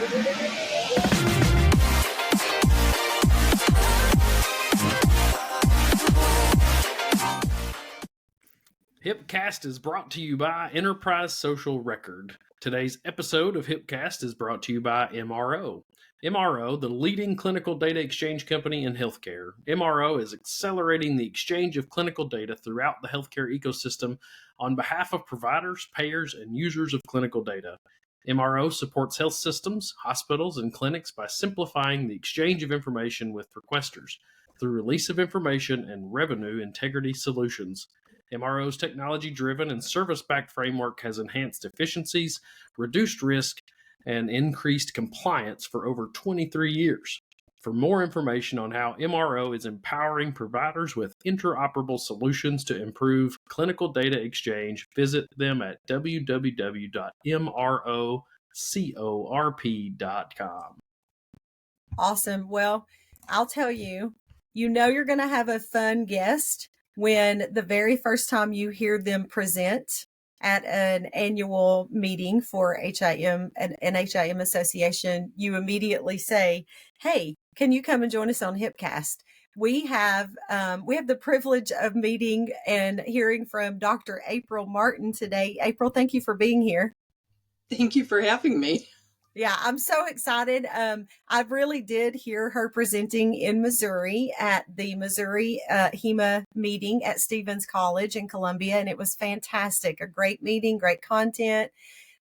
HIPcast is brought to you by Enterprise Social Record. Today's episode of HIPcast is brought to you by MRO. MRO, the leading clinical data exchange company in healthcare. MRO is accelerating the exchange of clinical data throughout the healthcare ecosystem on behalf of providers, payers, and users of clinical data. MRO supports health systems, hospitals, and clinics by simplifying the exchange of information with requesters through release of information and revenue integrity solutions. MRO's technology-driven and service-backed framework has enhanced efficiencies, reduced risk, and increased compliance for over 23 years. For more information on how MRO is empowering providers with interoperable solutions to improve clinical data exchange, visit them at www.mrocorp.com. Awesome. Well, I'll tell you, you're going to have a fun guest when the very first time you hear them present at an annual meeting for HIM, an HIM association, you immediately say, "Hey, can you come and join us on HIPcast?" We have the privilege of meeting and hearing from Dr. April Martin today. April, thank you for being here. Thank you for having me. Yeah, I'm so excited. I really did hear her presenting in Missouri at the Missouri HEMA meeting at Stevens College in Columbia, and it was fantastic. A great meeting, great content,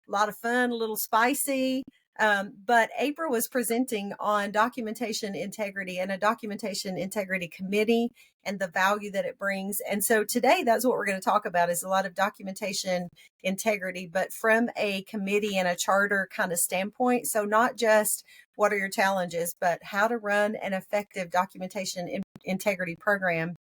a lot of fun, a little spicy. But April was presenting on documentation integrity and a documentation integrity committee and the value that it brings. And so today, that's what we're going to talk about, is a lot of documentation integrity, but from a committee and a charter kind of standpoint. So not just what are your challenges, but how to run an effective documentation integrity program.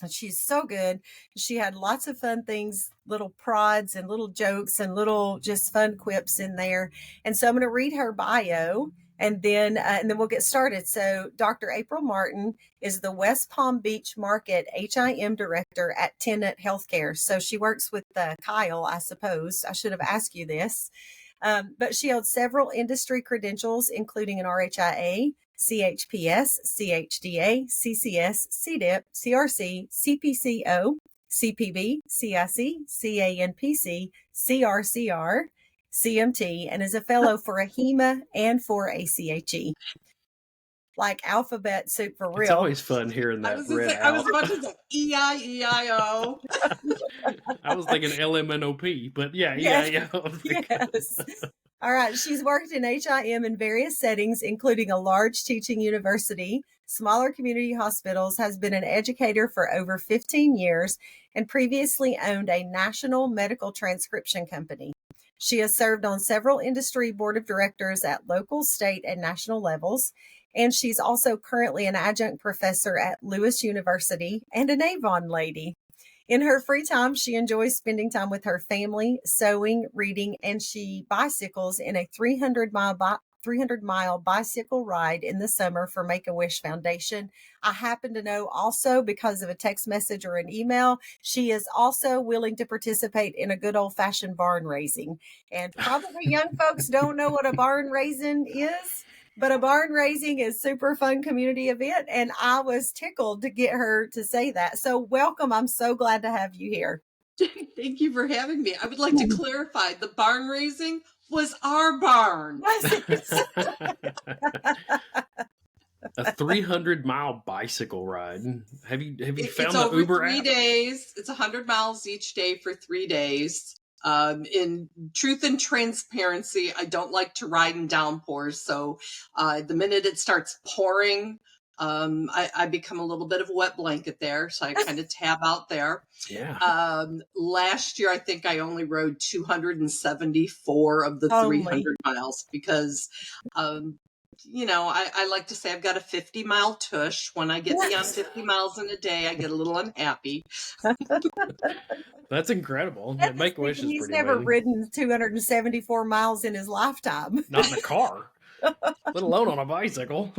And she's so good. She had lots of fun things, little prods and little jokes and little just fun quips in there. And so I'm going to read her bio and then we'll get started. So Dr. April Martin is the West Palm Beach Market HIM director at Tenet Healthcare. So she works with Kyle, I suppose. I should have asked you this. But she holds several industry credentials, including an RHIA, CHPS, CHDA, CCS, CDIP, CRC, CPCO, CPB, CIC, CANPC, CRCR, CMT, and is a fellow for a HEMA and for ACHE. Like alphabet soup for real. It's always fun hearing that read out. I was about to say EIEIO. I was thinking LMNOP, but yeah, EIO. Yes. All right. She's worked in HIM in various settings, including a large teaching university, smaller community hospitals, has been an educator for over 15 years, and previously owned a national medical transcription company. She has served on several industry board of directors at local, state, and national levels. And she's also currently an adjunct professor at Lewis University and an Avon lady. In her free time, she enjoys spending time with her family, sewing, reading, and she bicycles in a 300-mile bicycle ride in the summer for Make-A-Wish Foundation. I happen to know also, because of a text message or an email, she is also willing to participate in a good old-fashioned barn raising. And probably young folks don't know what a barn raising is. But a barn raising is super fun community event, and I was tickled to get her to say that. So welcome. I'm so glad to have you here. Thank you for having me. I would like to clarify, the barn raising was our barn. A 300-mile bicycle ride. Have you found it's the over Uber 3 app? days. It's 100 miles each day for 3 days. In truth and transparency, I don't like to ride in downpours. So the minute it starts pouring, I become a little bit of a wet blanket there. So I kind of tab out there. Yeah. Last year, I think I only rode 274 of the 300 miles because, I like to say I've got a 50-mile tush. When I get beyond 50 miles in a day, I get a little unhappy. That's incredible. Make-A-Wish is He's pretty never amazing. ridden 274 miles in his lifetime. Not in a car, let alone on a bicycle.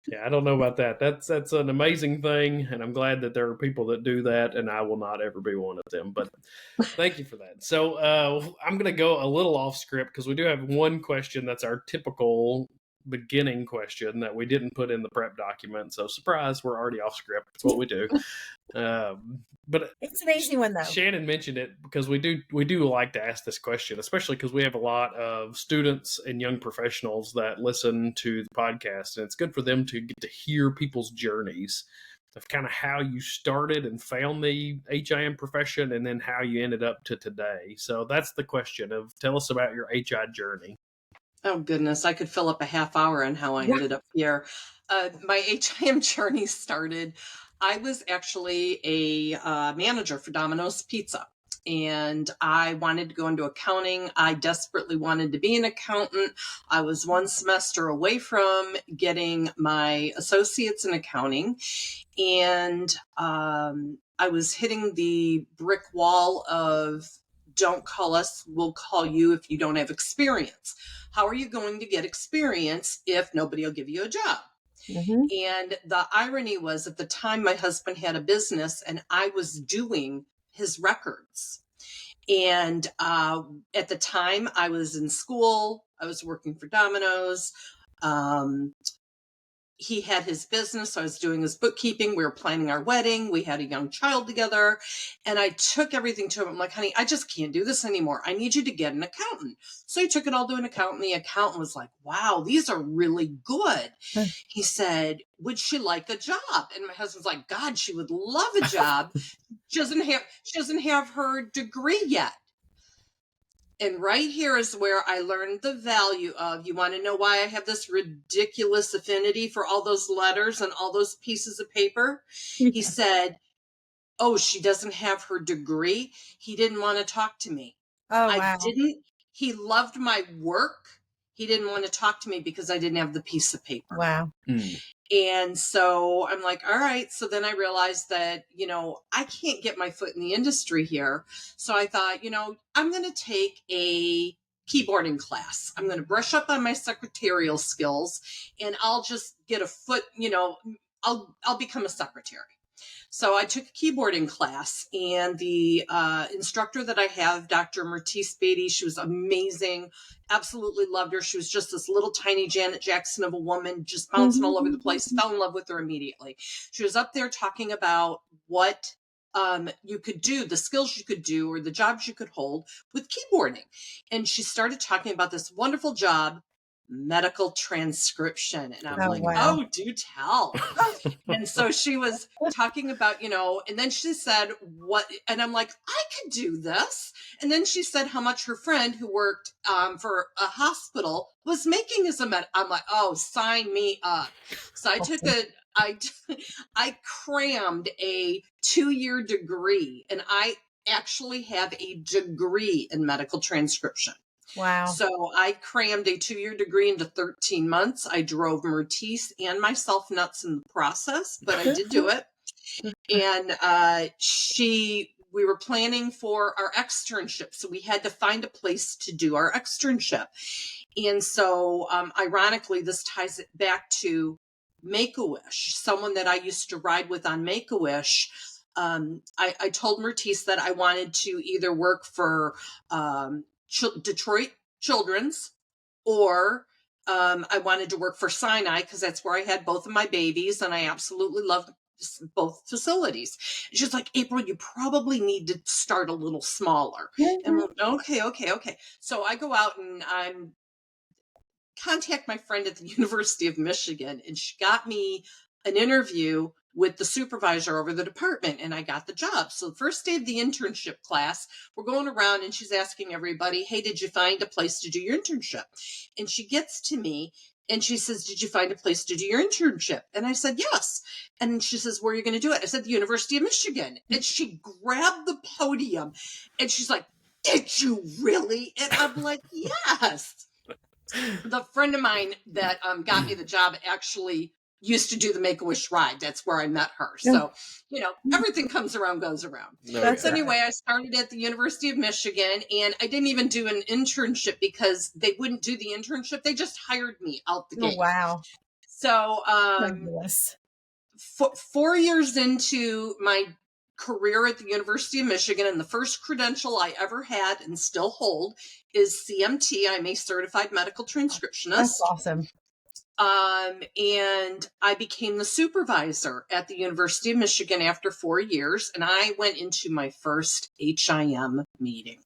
Yeah, I don't know about that. That's an amazing thing, and I'm glad that there are people that do that, and I will not ever be one of them. But thank you for that. So I'm going to go a little off script because we do have one question that's our typical beginning question that we didn't put in the prep document. So surprise, we're already off script. That's what we do. But It's an easy one, though. Shannan mentioned it because we do like to ask this question, especially because we have a lot of students and young professionals that listen to the podcast, and it's good for them to get to hear people's journeys of kind of how you started and found the HIM profession, and then how you ended up to today. So that's the question of tell us about your HI journey. Oh, goodness. I could fill up a half hour on how I ended up here. My HIM journey started. I was actually a manager for Domino's Pizza, and I wanted to go into accounting. I desperately wanted to be an accountant. I was one semester away from getting my associates in accounting, and I was hitting the brick wall of don't call us, we'll call you if you don't have experience. How are you going to get experience if nobody will give you a job? Mm-hmm. And the irony was at the time my husband had a business and I was doing his records. And at the time I was in school, I was working for Domino's. He had his business. So I was doing his bookkeeping. We were planning our wedding. We had a young child together. And I took everything to him. I'm like, honey, I just can't do this anymore. I need you to get an accountant. So he took it all to an accountant. The accountant was like, wow, these are really good. He said, would she like a job? And my husband's like, God, she would love a job. She doesn't have her degree yet. And right here is where I learned the value of, you want to know why I have this ridiculous affinity for all those letters and all those pieces of paper? He said, oh, she doesn't have her degree. He didn't want to talk to me. Oh, wow. He loved my work. He didn't want to talk to me because I didn't have the piece of paper. Wow. And so I'm like, all right. So then I realized that, I can't get my foot in the industry here. So I thought, I'm going to take a keyboarding class. I'm going to brush up on my secretarial skills and I'll just get a foot, I'll become a secretary. So I took a keyboarding class, and the instructor that I have, Dr. Mertice Beatty, she was amazing. Absolutely loved her. She was just this little tiny Janet Jackson of a woman, just bouncing all over the place. Fell in love with her immediately. She was up there talking about what you could do, the skills you could do, or the jobs you could hold with keyboarding. And she started talking about this wonderful job, medical transcription. And I'm like, wow. oh, do tell. And so she was talking about, and then she said, what? And I'm like, I could do this. And then she said how much her friend who worked for a hospital was making as a med. I'm like, oh, sign me up. So I took I crammed a 2-year degree, and I actually have a degree in medical transcription. Wow. So I crammed a 2-year degree into 13 months. I drove Mertice and myself nuts in the process, but I did do it. And we were planning for our externship. So we had to find a place to do our externship. And so ironically, this ties it back to Make-A-Wish, someone that I used to ride with on Make-A-Wish. I told Mertice that I wanted to either work for Detroit Children's, or I wanted to work for Sinai because that's where I had both of my babies, and I absolutely loved both facilities. And she's like, April, you probably need to start a little smaller. And I'm like, okay. So I go out and I'm contact my friend at the University of Michigan, and she got me an interview with the supervisor over the department, and I got the job. So the first day of the internship class, we're going around and she's asking everybody, hey, did you find a place to do your internship? And she gets to me and she says, did you find a place to do your internship? And I said, yes. And she says, where are you going to do it? I said, the University of Michigan. And she grabbed the podium and she's like, did you really? And I'm like, yes. The friend of mine that got me the job actually used to do the Make-A-Wish ride. That's where I met her. So, everything comes around, goes around. So anyway, I started at the University of Michigan, and I didn't even do an internship because they wouldn't do the internship. They just hired me out the gate. Oh, wow. So, Fabulous. 4 years into my career at the University of Michigan, and the first credential I ever had and still hold is CMT. I'm a certified medical transcriptionist. That's awesome. And I became the supervisor at the University of Michigan after 4 years, and I went into my first HIM meeting.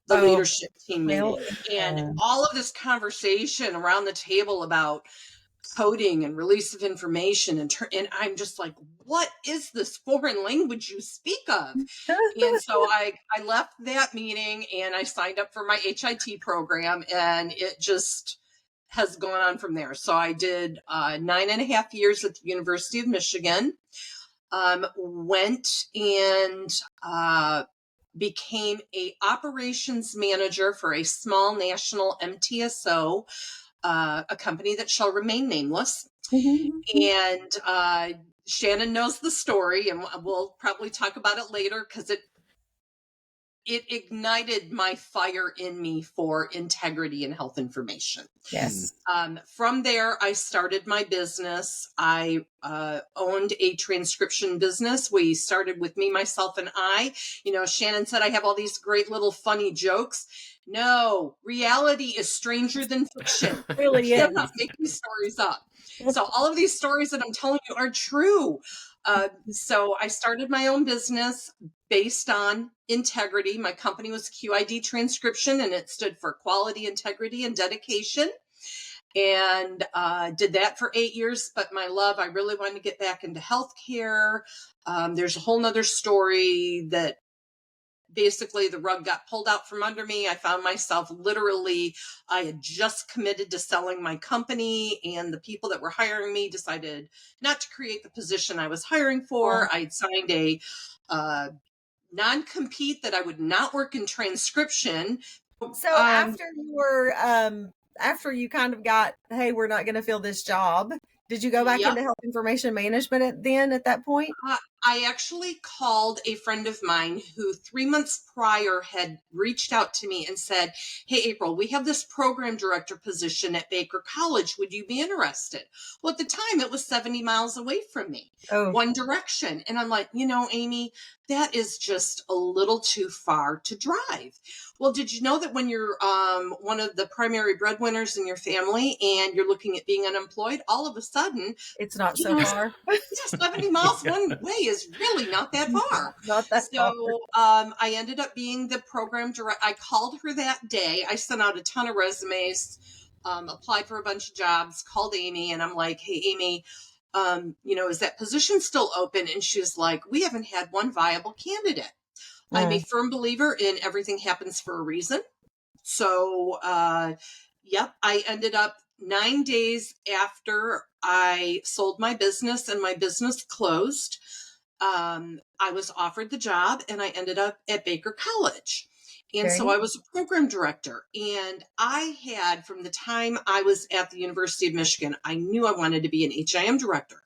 The leadership team meeting. And all of this conversation around the table about coding and release of information, and I'm just like, what is this foreign language you speak of? And so I left that meeting and I signed up for my HIT program, and it just has gone on from there. So I did 9.5 years at the University of Michigan, went and became a operations manager for a small national MTSO, a company that shall remain nameless. And Shannon knows the story, and we'll probably talk about it later because it ignited my fire in me for integrity and health information. Yes. From there, I started my business. I owned a transcription business. We started with me, myself, and I. Shannon said I have all these great little funny jokes. No, reality is stranger than fiction. It really is. I'm not making stories up. So all of these stories that I'm telling you are true. So I started my own business based on integrity. My company was QID Transcription, and it stood for quality, integrity, and dedication. And did that for 8 years. But my love, I really wanted to get back into healthcare. There's a whole nother story that basically the rug got pulled out from under me. I found myself literally, I had just committed to selling my company, and the people that were hiring me decided not to create the position I was hiring for. I'd signed a non-compete that I would not work in transcription. So after you kind of got, hey, we're not going to fill this job, did you go back into health information management at that point? I actually called a friend of mine who 3 months prior had reached out to me and said, hey, April, we have this program director position at Baker College. Would you be interested? Well, at the time, it was 70 miles away from me, one direction. And I'm like, Amy, that is just a little too far to drive. Well, did you know that when you're one of the primary breadwinners in your family and you're looking at being unemployed, all of a sudden, it's not so far. 70 miles one way is really not that far. Not that far. So I ended up being the program director. I called her that day. I sent out a ton of resumes, applied for a bunch of jobs, called Amy, and I'm like, hey, Amy, is that position still open? And she's like, we haven't had one viable candidate. I'm a firm believer in everything happens for a reason. So, I ended up 9 days after I sold my business and my business closed. I was offered the job, and I ended up at Baker College. And so I was a program director, and I had, from the time I was at the University of Michigan, I knew I wanted to be an HIM director.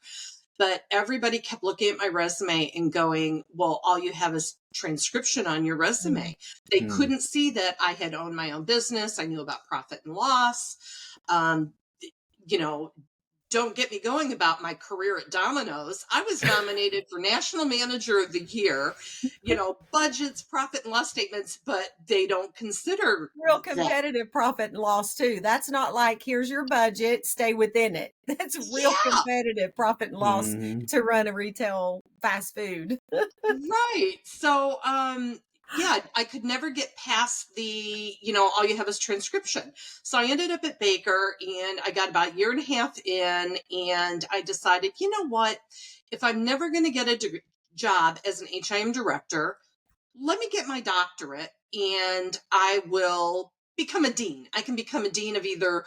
But everybody kept looking at my resume and going, well, all you have is transcription on your resume. They couldn't see that I had owned my own business. I knew about profit and loss. Don't get me going about my career at Domino's. I was nominated for National Manager of the Year, budgets, profit and loss statements, but they don't consider real competitive profit and loss too. That's not like, here's your budget, stay within it. That's real competitive profit and loss to run a retail fast food. Right. So, I could never get past the, all you have is transcription. So I ended up at Baker, and I got about 1.5 years in, and I decided, you know what, if I'm never going to get a job as an HIM director, let me get my doctorate and I will become a dean. I can become a dean of either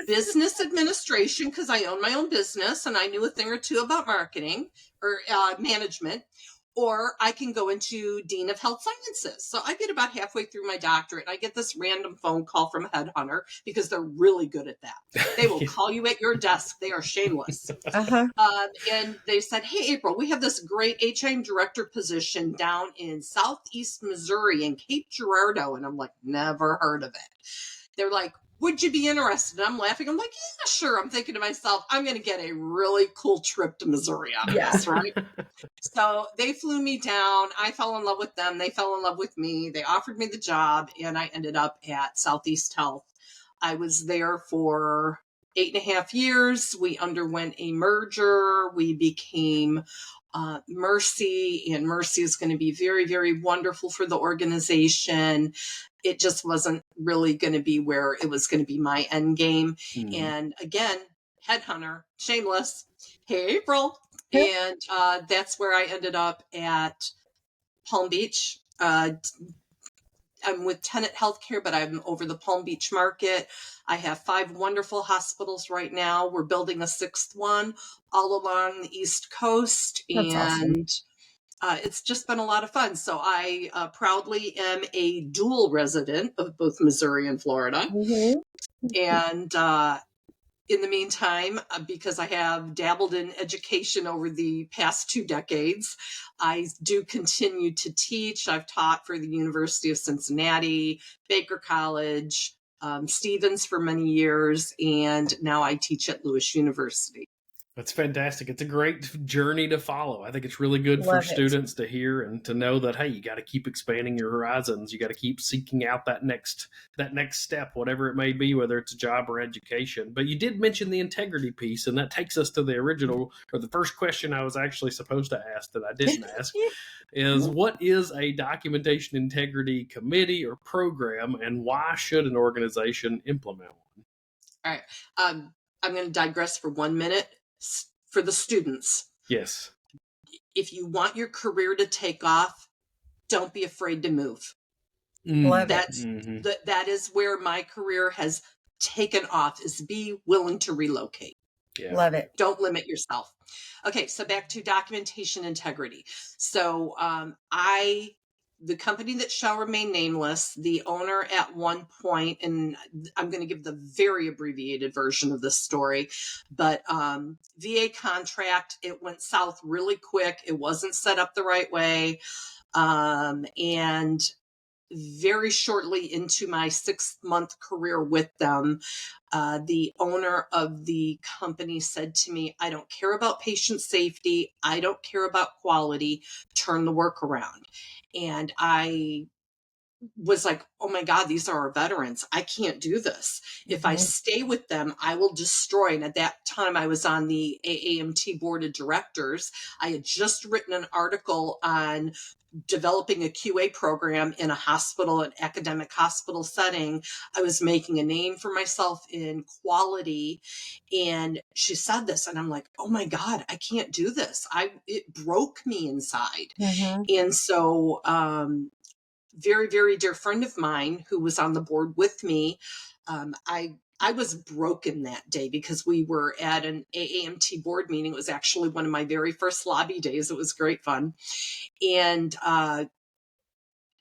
business administration, because I own my own business and I knew a thing or two about marketing or management, or I can go into Dean of Health Sciences. So I get about halfway through my doctorate, and I get this random phone call from a headhunter, because they're really good at that. They will call you at your desk. They are shameless. And they said, hey, April, we have this great HIM director position down in Southeast Missouri in Cape Girardeau. And I'm like, never heard of it. they're like, would you be interested? And I'm laughing. I'm like, yeah, sure. I'm thinking to myself, I'm going to get a really cool trip to Missouri out of this, right? So they flew me down. I fell in love with them. They fell in love with me. They offered me the job, and I ended up at Southeast Health. I was there for 8.5 years. We underwent a merger. We became Mercy, and Mercy is going to be very, very wonderful for the organization. It just wasn't really going to be where it was going to be my end game. And again, headhunter, shameless. Hey, April. And that's where I ended up at Palm Beach. I'm with Tenet Healthcare, but I'm over the Palm Beach market. I have 5 wonderful hospitals right now. We're building a 6th one all along the East Coast. That's and awesome. It's just been a lot of fun. So I proudly am a dual resident of both Missouri and Florida. And in the meantime, because I have dabbled in education over the past 2 decades, I do continue to teach. I've taught for the University of Cincinnati, Baker College, Stevens for many years, and now I teach at Lewis University. That's fantastic. It's a great journey to follow. I think it's really good for students to hear and to know that, hey, you got to keep expanding your horizons. You got to keep seeking out that next step, whatever it may be, whether it's a job or education. But you did mention the integrity piece, and that takes us to the original, or the first question I was actually supposed to ask that I didn't ask, is what is a documentation integrity committee or program, and why should an organization implement one? All right. I'm going to digress for 1 minute. For the students, yes, if you want your career to take off, don't be afraid to move. That is where my career has taken off, is be willing to relocate. Love it. Don't limit yourself. Okay, so back to documentation integrity. So the company that shall remain nameless, the owner at one point, and I'm going to give the very abbreviated version of this story, but VA contract, it went south really quick. It wasn't set up the right way. And very shortly into my 6-month career with them, the owner of the company said to me, I don't care about patient safety. I don't care about quality. Turn the work around. And I was like, oh my God, these are our veterans. I can't do this. If I stay with them, I will destroy. And at that time, I was on the AAMT board of directors. I had just written an article on developing a QA program in a hospital, an academic hospital setting. I was making a name for myself in quality. And she said this, and I'm like, oh my God, I can't do this. It broke me inside. And so, very, very dear friend of mine who was on the board with me, I was broken that day because we were at an AAMT board meeting. It was actually one of my very first lobby days. It was great fun. And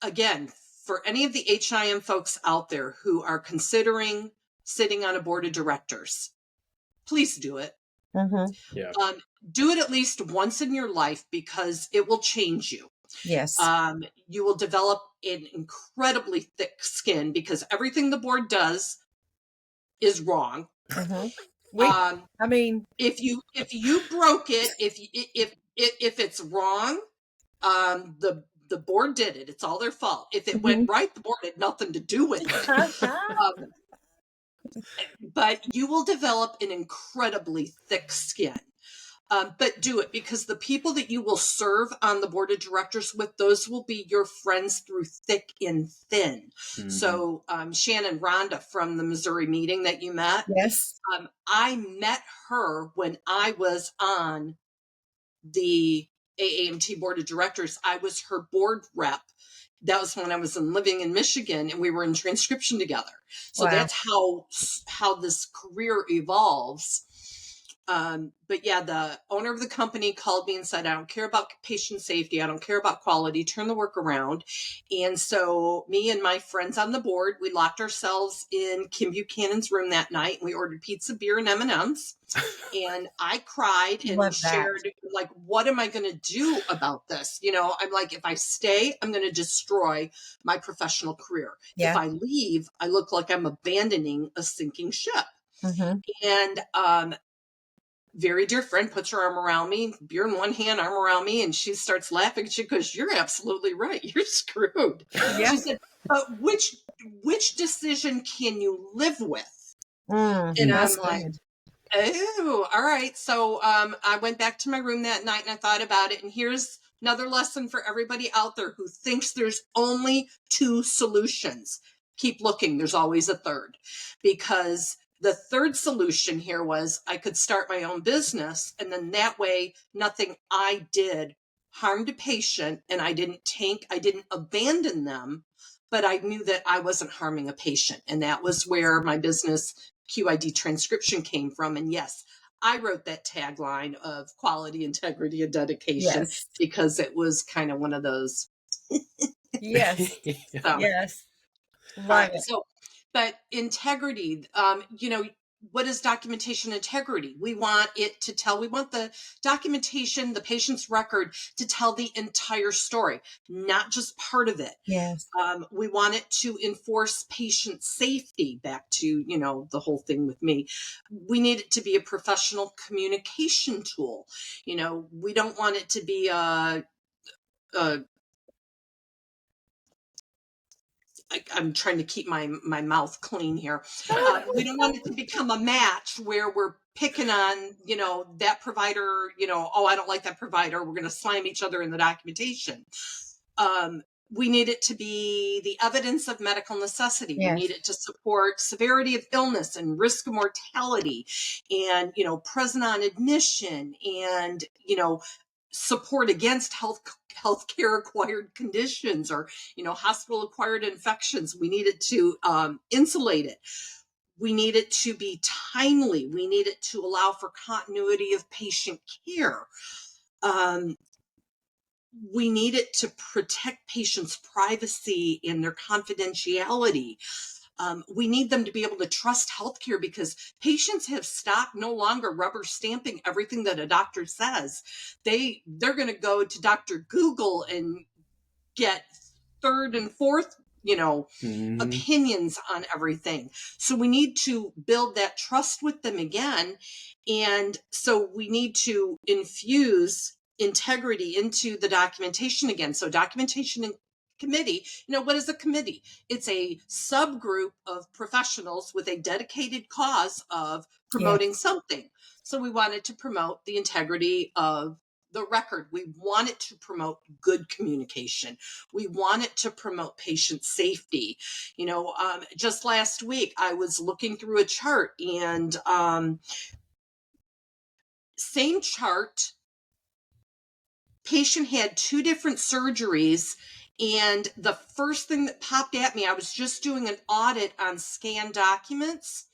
again, for any of the HIM folks out there who are considering sitting on a board of directors, please do it. Do it at least once in your life, because it will change you. Yes. You will develop an incredibly thick skin, because everything the board does is wrong. I mean, if you broke it, if it's wrong, the board did it. It's all their fault. If it went right, the board had nothing to do with it. But you will develop an incredibly thick skin. But do it, because the people that you will serve on the board of directors with, those will be your friends through thick and thin. So Shannan, Rhonda from the Missouri meeting that you met, I met her when I was on the AAMT board of directors. I was her board rep. That was when I was living in Michigan, and we were in transcription together. So that's how this career evolves. But yeah, the owner of the company called me and said, I don't care about patient safety. I don't care about quality. Turn the work around. And so me and my friends on the board, we locked ourselves in Kim Buchanan's room that night. And we ordered pizza, beer, and M&Ms. And I cried and Love that. shared, like, what am I going to do about this? You know, I'm like, if I stay, I'm going to destroy my professional career. Yeah. If I leave, I look like I'm abandoning a sinking ship. Mm-hmm. And very dear friend puts her arm around me, beer in one hand, arm around me, and she starts laughing. She goes, "You're absolutely right. You're screwed." Yeah. She said, "But which decision can you live with?" And That's I'm like, good. "Oh, all right." So I went back to my room that night and I thought about it. And here's another lesson for everybody out there who thinks there's only two solutions. Keep looking. There's always a third, because the third solution here was I could start my own business, and then that way nothing I did harmed a patient, and I didn't abandon them, but I knew that I wasn't harming a patient. And that was where my business QID transcription came from. And yes, I wrote that tagline of quality, integrity, and dedication Yes. because it was kind of one of those. Yes. So, Yes. all Love right. it. So, but integrity, what is documentation integrity? We want the documentation, the patient's record, to tell the entire story, not just part of it. Yes. We want it to enforce patient safety, back to, the whole thing with me. We need it to be a professional communication tool. We don't want it to be I'm trying to keep my mouth clean here. We don't want it to become a match where we're picking on, that provider, oh, I don't like that provider. We're going to slam each other in the documentation. We need it to be the evidence of medical necessity. Yes. We need it to support severity of illness and risk of mortality and, present on admission and, support against healthcare acquired conditions or, hospital acquired infections. We need it to insulate it. We need it to be timely. We need it to allow for continuity of patient care. We need it to protect patients' privacy and their confidentiality. We need them to be able to trust healthcare because patients have stopped no longer rubber stamping everything that a doctor says. They're going to go to Dr. Google and get third and fourth, opinions on everything. So we need to build that trust with them again. And so we need to infuse integrity into the documentation again. So documentation and committee, what is a committee? It's a subgroup of professionals with a dedicated cause of promoting something. So we wanted to promote the integrity of the record. We want it to promote good communication. We want it to promote patient safety. Just last week, I was looking through a chart and same chart, patient had two different surgeries. And the first thing that popped at me, I was just doing an audit on scanned documents.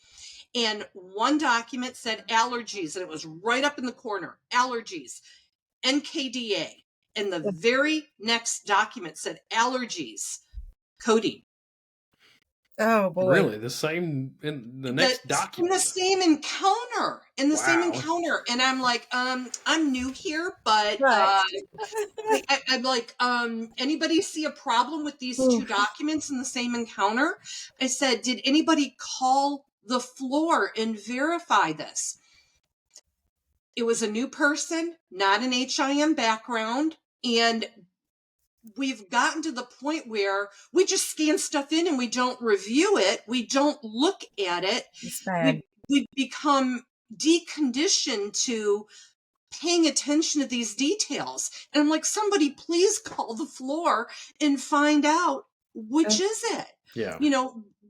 And one document said allergies, and it was right up in the corner, allergies, NKDA. And the very next document said allergies, codeine. Oh boy! Really, the same in the next document, in the same encounter, and I'm like, I'm new here, but Right. I'm like, anybody see a problem with these two documents in the same encounter? I said, did anybody call the floor and verify this? It was a new person, not an HIM background, and we've gotten to the point where we just scan stuff in and we don't review it. We don't look at it. It's bad. We've become deconditioned to paying attention to these details. And I'm like, somebody please call the floor and find out which is it. Yeah.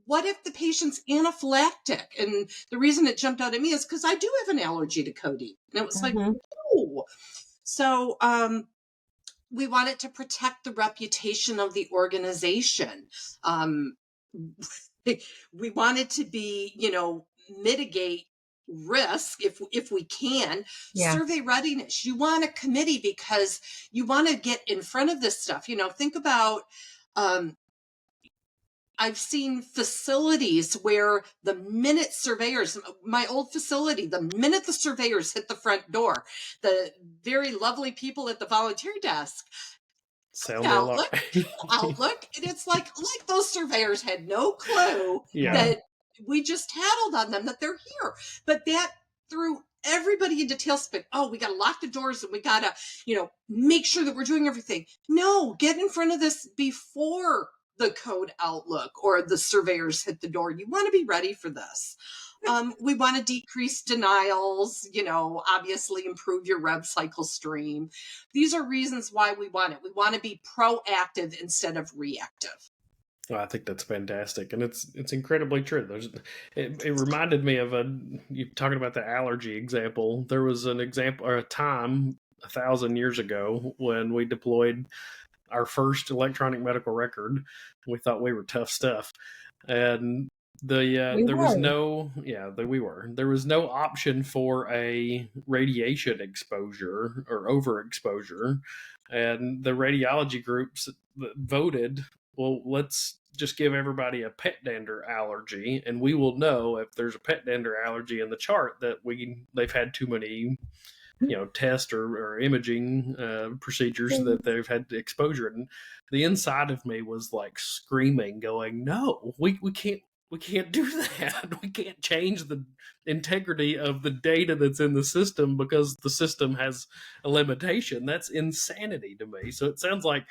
What if the patient's anaphylactic? And the reason it jumped out at me is because I do have an allergy to codeine. And it was like, oh. So, we wanted to protect the reputation of the organization. We wanted to be, mitigate risk if we can. Yeah. Survey readiness. You want a committee because you want to get in front of this stuff. Think about, I've seen facilities where the minute surveyors, my old facility, the minute the surveyors hit the front door, the very lovely people at the volunteer desk, Sound the alarm. Outlook, and it's like those surveyors had no clue that we just tattled on them, that they're here. But that threw everybody into tailspin. Oh, we got to lock the doors, and we got to, make sure that we're doing everything. No, get in front of this before the code Outlook or the surveyors hit the door. You want to be ready for this. We want to decrease denials, obviously improve your rev cycle stream. These are reasons why we want it. We want to be proactive instead of reactive. Well, I think that's fantastic, and it's incredibly true. It reminded me of you talking about the allergy example. There was an example or a time 1,000 years ago when we deployed our first electronic medical record. We thought we were tough stuff, and there was no option for a radiation exposure or overexposure, and the radiology groups voted, well, let's just give everybody a pet dander allergy, and we will know if there's a pet dander allergy in the chart that they've had too many test or imaging procedures that they've had exposure. And the inside of me was like screaming, going, no, we can't do that. We can't change the integrity of the data that's in the system because the system has a limitation. That's insanity to me. So it sounds like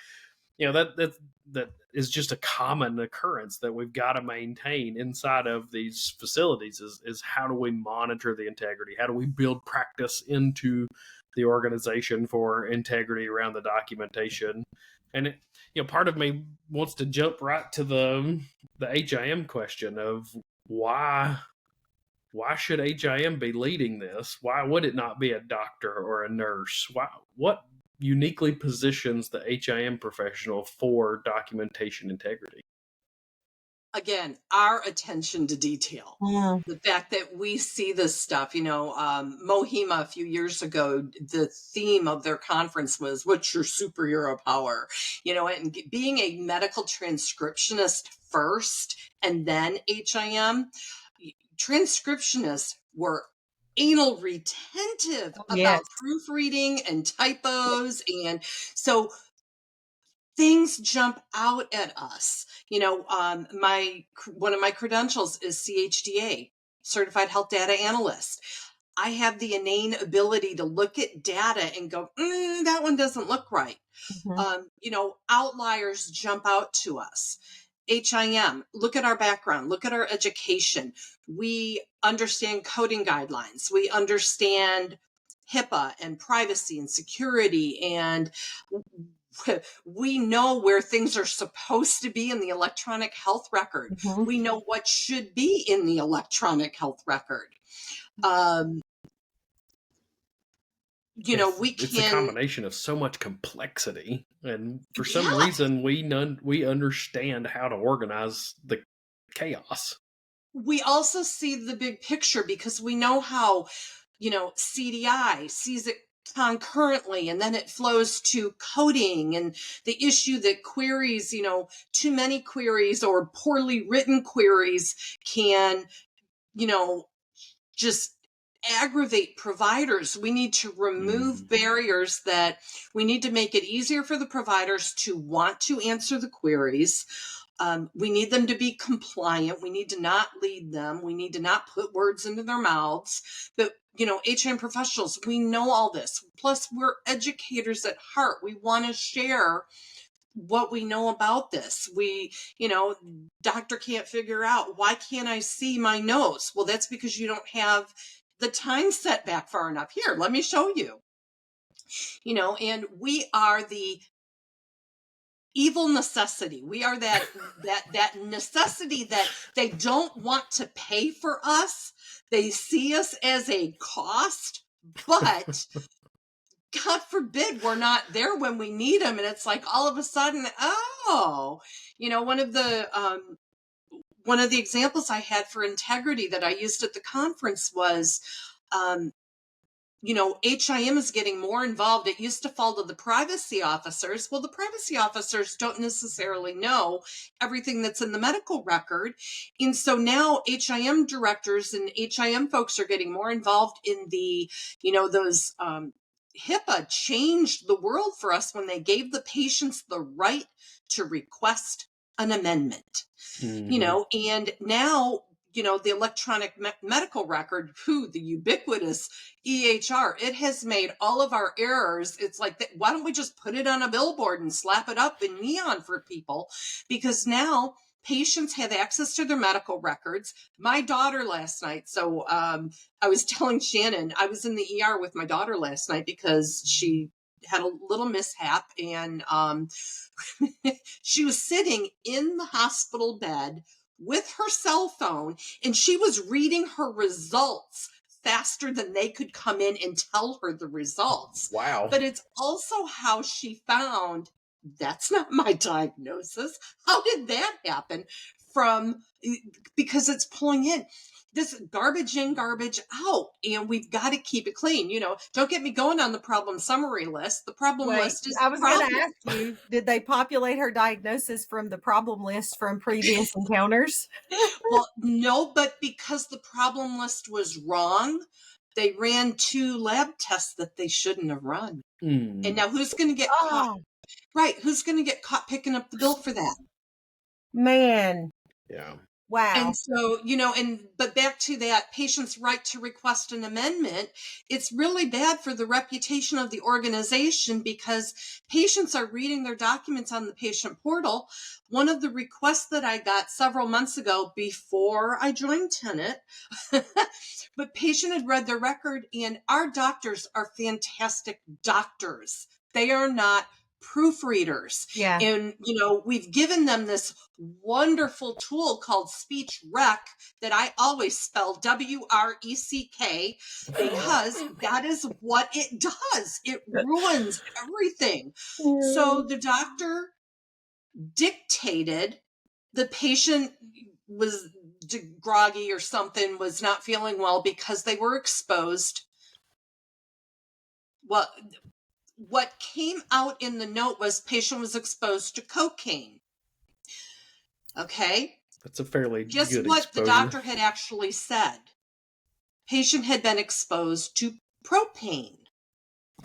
that is just a common occurrence that we've got to maintain inside of these facilities is how do we monitor the integrity? How do we build practice into the organization for integrity around the documentation? And part of me wants to jump right to the HIM question of why should HIM be leading this? Why would it not be a doctor or a nurse? What uniquely positions the HIM professional for documentation integrity? Again, our attention to detail. Yeah. The fact that we see this stuff, Mohima a few years ago, the theme of their conference was, what's your superhero power? And being a medical transcriptionist first and then HIM, transcriptionists were anal retentive about proofreading and typos. And so things jump out at us. One of my credentials is CHDA, Certified Health Data Analyst. I have the inane ability to look at data and go, that one doesn't look right. Mm-hmm. Outliers jump out to us. HIM, look at our background, look at our education. We understand coding guidelines. We understand HIPAA and privacy and security, and we know where things are supposed to be in the electronic health record. Mm-hmm. We know what should be in the electronic health record. It's a combination of so much complexity, and for some reason we understand how to organize the chaos. We also see the big picture because we know how, CDI sees it concurrently, and then it flows to coding, and the issue that queries, too many queries or poorly written queries can, just aggravate providers. We need to remove barriers, that we need to make it easier for the providers to want to answer the queries. We need them to be compliant. We need to not lead them. We need to not put words into their mouths. But, HIM professionals, we know all this. Plus, we're educators at heart. We want to share what we know about this. Doctor can't figure out, why can't I see my nose? Well, that's because you don't have the time set back far enough. Here, let me show you. And we are the evil necessity. We are that necessity that they don't want to pay for us. They see us as a cost, but God forbid we're not there when we need them. And it's like all of a sudden, one of the one of the examples I had for integrity that I used at the conference was, HIM is getting more involved. It used to fall to the privacy officers. Well, the privacy officers don't necessarily know everything that's in the medical record. And so now HIM directors and HIM folks are getting more involved in those HIPAA changed the world for us when they gave the patients the right to request an amendment. And now, the electronic medical record, the ubiquitous EHR, it has made all of our errors. It's like, why don't we just put it on a billboard and slap it up in neon for people? Because now patients have access to their medical records. My daughter last night, so I was telling Shannan, I was in the ER with my daughter last night because she had a little mishap, and she was sitting in the hospital bed with her cell phone, and she was reading her results faster than they could come in and tell her the results. Wow. But it's also how she found, that's not my diagnosis. How did that happen? Because it's pulling in this garbage in, garbage out, and we've got to keep it clean. Don't get me going on the problem summary list. The problem list is I was going to ask you, did they populate her diagnosis from the problem list from previous encounters? Well, no, but because the problem list was wrong, they ran 2 lab tests that they shouldn't have run. And now who's going to get caught? Right. Who's going to get caught picking up the bill for that? Man. Yeah. Wow. And so, but back to that patient's right to request an amendment, it's really bad for the reputation of the organization because patients are reading their documents on the patient portal. One of the requests that I got several months ago before I joined Tenet, but patient had read their record, and our doctors are fantastic doctors. They are not proofreaders. Yeah. And, we've given them this wonderful tool called Speech Rec that I always spell WRECK because that is what it does. It ruins everything. So the doctor dictated, the patient was groggy or something, was not feeling well because they were exposed. Well, what came out in the note was patient was exposed to cocaine. Okay. That's a fairly Guess good what exposure. the doctor had actually said? Patient had been exposed to propane.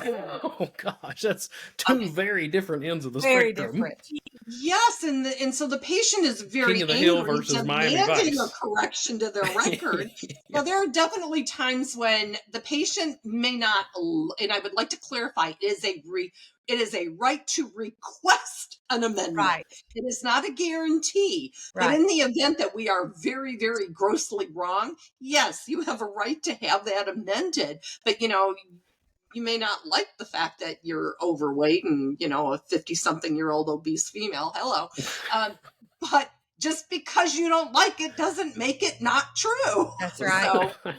Oh gosh, that's 2 very different ends of the Very spectrum. different. Yes, and so the patient is very King of the angry, Hill versus Miami demanding Vice. a correction to their record. Yeah. Now, there are definitely times when the patient may not, and I would like to clarify, it is a right to request an amendment. Right. It is not a guarantee. Right. But in the event that we are very, very grossly wrong, yes, you have a right to have that amended. But, you may not like the fact that you're overweight and, a 50-something-year-old obese female. Hello. But just because you don't like it doesn't make it not true. That's right. So,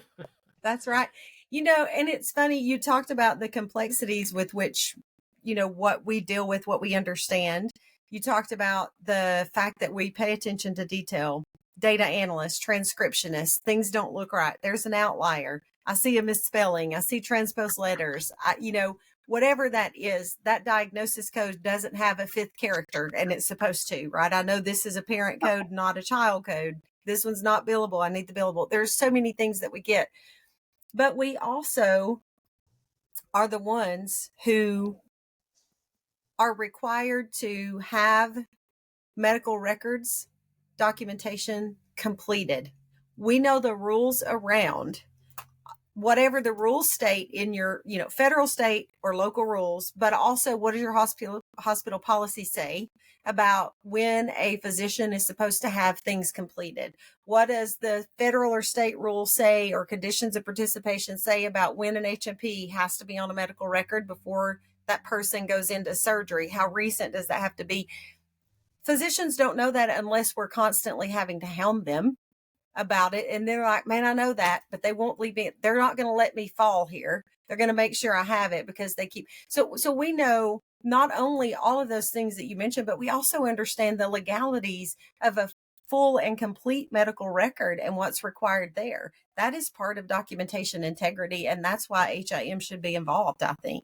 that's right. And it's funny, you talked about the complexities with which, what we deal with, what we understand. You talked about the fact that we pay attention to detail, data analysts, transcriptionists, things don't look right. There's an outlier. I see a misspelling. I see transposed letters. Whatever that is, that diagnosis code doesn't have a 5th character, and it's supposed to, right? I know this is a parent code, not a child code. This one's not billable. I need the billable. There's so many things that we get. But we also are the ones who are required to have medical records documentation completed. We know the rules around whatever the rules state in your, federal, state, or local rules, but also what does your hospital policy say about when a physician is supposed to have things completed? What does the federal or state rule say, or conditions of participation say about when an HMP has to be on a medical record before that person goes into surgery? How recent does that have to be? Physicians don't know that unless we're constantly having to hound them about it. And they're like, man, I know that, but they won't leave me. They're not going to let me fall here. They're going to make sure I have it because they keep. So we know not only all of those things that you mentioned, but we also understand the legalities of a full and complete medical record and what's required there. That is part of documentation integrity, and that's why HIM should be involved, I think.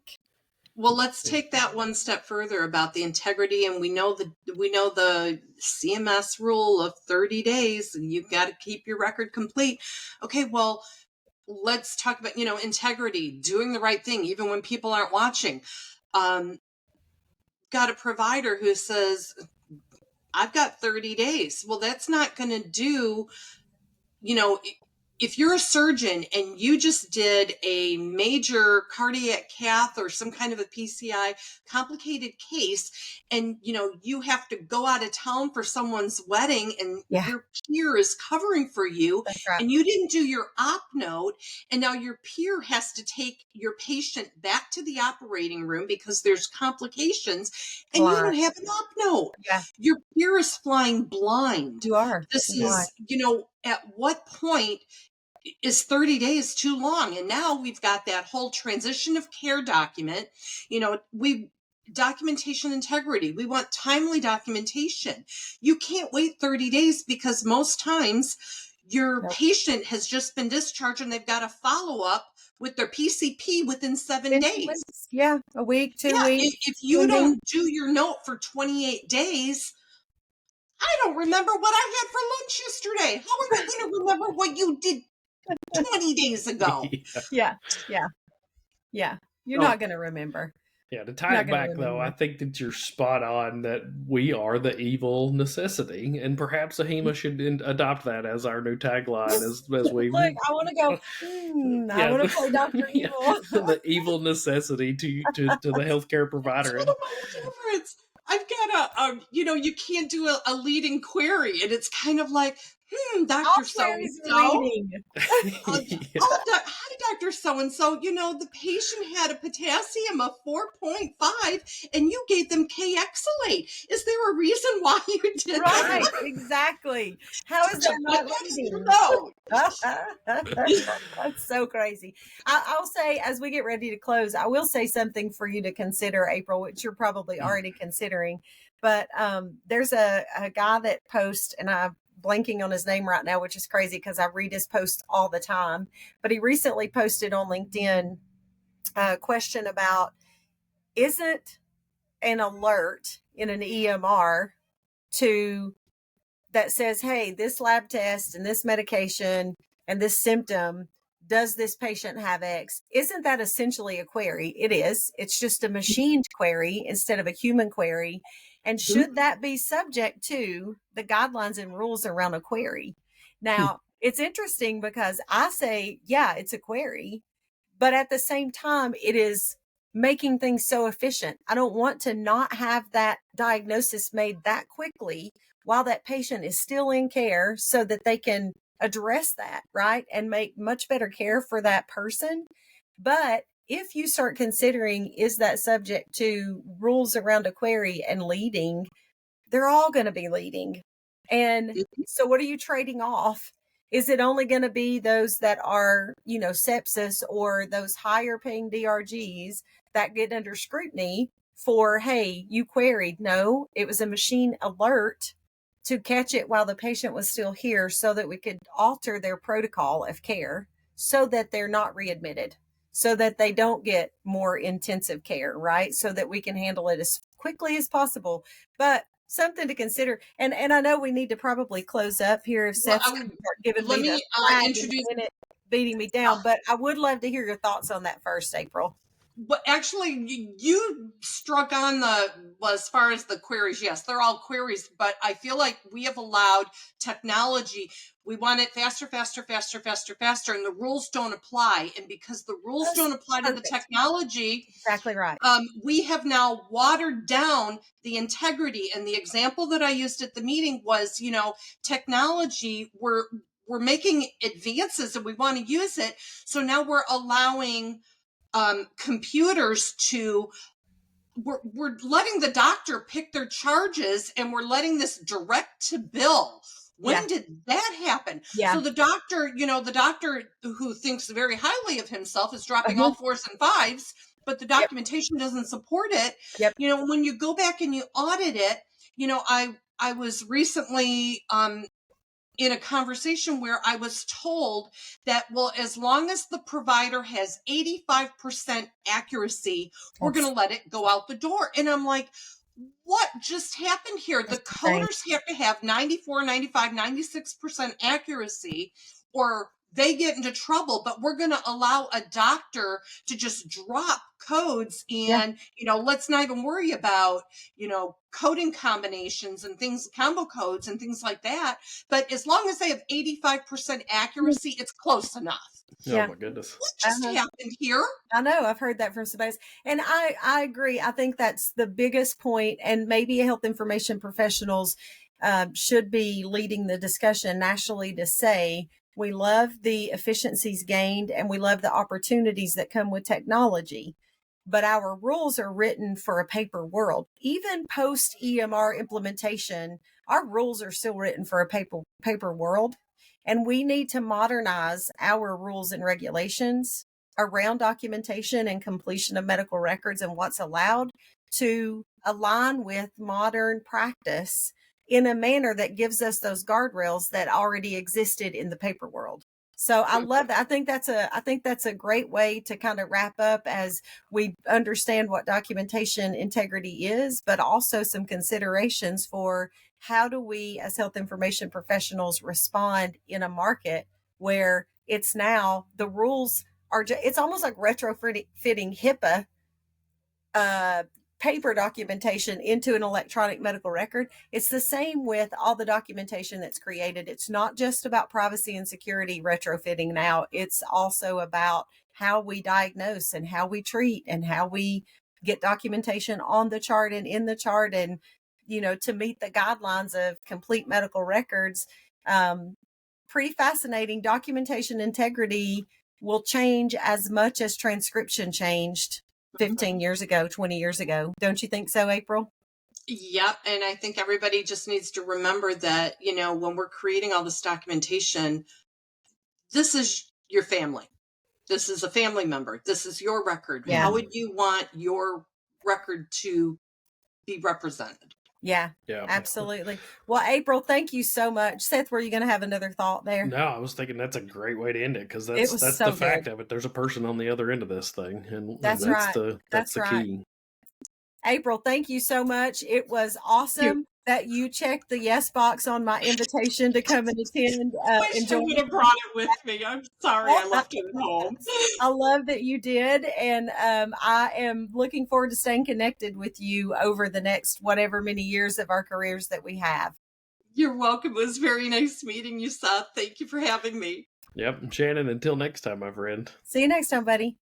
Well, let's take that one step further about the integrity, and we know the CMS rule of 30 days. You've got to keep your record complete. Okay, well, let's talk about integrity, doing the right thing, even when people aren't watching. Got a provider who says, "I've got 30 days." Well, that's not going to do. If you're a surgeon and you just did a major cardiac cath or some kind of a PCI complicated case, and you have to go out of town for someone's wedding, and your peer is covering for you, right. and you didn't do your op note, and now your peer has to take your patient back to the operating room because there's complications, and you don't have an op note. Yeah. Your peer is flying blind. You are. This is, at what point is 30 days too long? And now we've got that whole transition of care document. Documentation integrity. We want timely documentation. You can't wait 30 days because most times your patient has just been discharged and they've got to follow up with their PCP within 7 days. Yeah, a week, 2 weeks. If you don't do your note for 28 days, I don't remember what I had for lunch yesterday. How are you going to remember what you did 20 days ago? Yeah. You're not going to remember. Yeah, to tie it back, though, I think that you're spot on that we are the evil necessity, and perhaps AHIMA should adopt that as our new tagline as we... Look, I want to go, I want to play Dr. Evil. The evil necessity to the healthcare provider. That's one of my favorites. I've got you can't do a leading query, and it's kind of like, Dr. So-and-so. Hi, Dr. So-and-so. The patient had a potassium of 4.5, and you gave them K-Exalate. Is there a reason why you did that? Right, exactly. How is that not leading? That's so crazy. I'll say, as we get ready to close, I will say something for you to consider, April, which you're probably already considering. But there's a guy that posts, and I'm blanking on his name right now, which is crazy because I read his posts all the time. But he recently posted on LinkedIn a question about, isn't an alert in an EMR that says, hey, this lab test and this medication and this symptom, does this patient have X? Isn't that essentially a query? It is. It's just a machined query instead of a human query. And should that be subject to the guidelines and rules around a query? Now, it's interesting because I say, yeah, it's a query, but at the same time, it is making things so efficient. I don't want to not have that diagnosis made that quickly while that patient is still in care so that they can address that, right? And make much better care for that person. But if you start considering, is that subject to rules around a query and leading, they're all going to be leading. And so what are you trading off? Is it only going to be those that are, sepsis or those higher paying DRGs that get under scrutiny for, hey, you queried? No, it was a machine alert to catch it while the patient was still here so that we could alter their protocol of care so that they're not readmitted, so that they don't get more intensive care, right? So that we can handle it as quickly as possible. But something to consider. And I know we need to probably close up here if Seth's giving me the introduce beating me down, but I would love to hear your thoughts on that first, April. But actually, you struck on as far as the queries. Yes, they're all queries, but I feel like we have allowed technology. We want it faster, faster, faster, faster, faster, and the rules don't apply. And because the rules don't apply to the technology, exactly right. We have now watered down the integrity. And the example that I used at the meeting was, technology. We're making advances, and we want to use it. So now we're allowing computers we're letting the doctor pick their charges, and we're letting this direct to bill. When did that happen? Yeah. So the doctor who thinks very highly of himself is dropping all 4s and 5s, but the documentation doesn't support it. Yep. When you go back and you audit it, I was recently in a conversation where I was told that, well, as long as the provider has 85% accuracy, we're going to let it go out the door. And I'm like, what just happened here? The coders have to have 94, 95, 96% accuracy, or they get into trouble, but we're going to allow a doctor to just drop codes and, let's not even worry about, coding combinations and things, combo codes and things like that. But as long as they have 85% accuracy, it's close enough. Oh my goodness. What just happened here? I know. I've heard that from somebody else. And I agree. I think that's the biggest point, and maybe health information professionals should be leading the discussion nationally to say, we love the efficiencies gained and we love the opportunities that come with technology, but our rules are written for a paper world. Even post EMR implementation, our rules are still written for a paper world. And we need to modernize our rules and regulations around documentation and completion of medical records and what's allowed to align with modern practice in a manner that gives us those guardrails that already existed in the paper world. So I love that. I think that's a great way to kind of wrap up as we understand what documentation integrity is, but also some considerations for how do we as health information professionals respond in a market where it's now the rules are it's almost like retrofitting HIPAA paper documentation into an electronic medical record. It's the same with all the documentation that's created. It's not just about privacy and security retrofitting now. It's also about how we diagnose and how we treat and how we get documentation on the chart and in the chart, and to meet the guidelines of complete medical records. Pretty fascinating. Documentation integrity will change as much as transcription changed 15 years ago, 20 years ago. Don't you think so, April? Yep. And I think everybody just needs to remember that, when we're creating all this documentation, this is your family. This is a family member. This is your record. Yeah. How would you want your record to be represented? Yeah, absolutely. Well, April, thank you so much. Seth, were you going to have another thought there? No, I was thinking that's a great way to end it, because that's the fact of it. There's a person on the other end of this thing, and that's the key. April, thank you so much. It was awesome that you checked the yes box on my invitation to come and attend. I wish I would have brought it with me. I'm sorry I left it at home. I love that you did, and I am looking forward to staying connected with you over the next whatever many years of our careers that we have. You're welcome. It was very nice meeting you, Seth. Thank you for having me. Yep. Shannon, until next time, my friend. See you next time, buddy.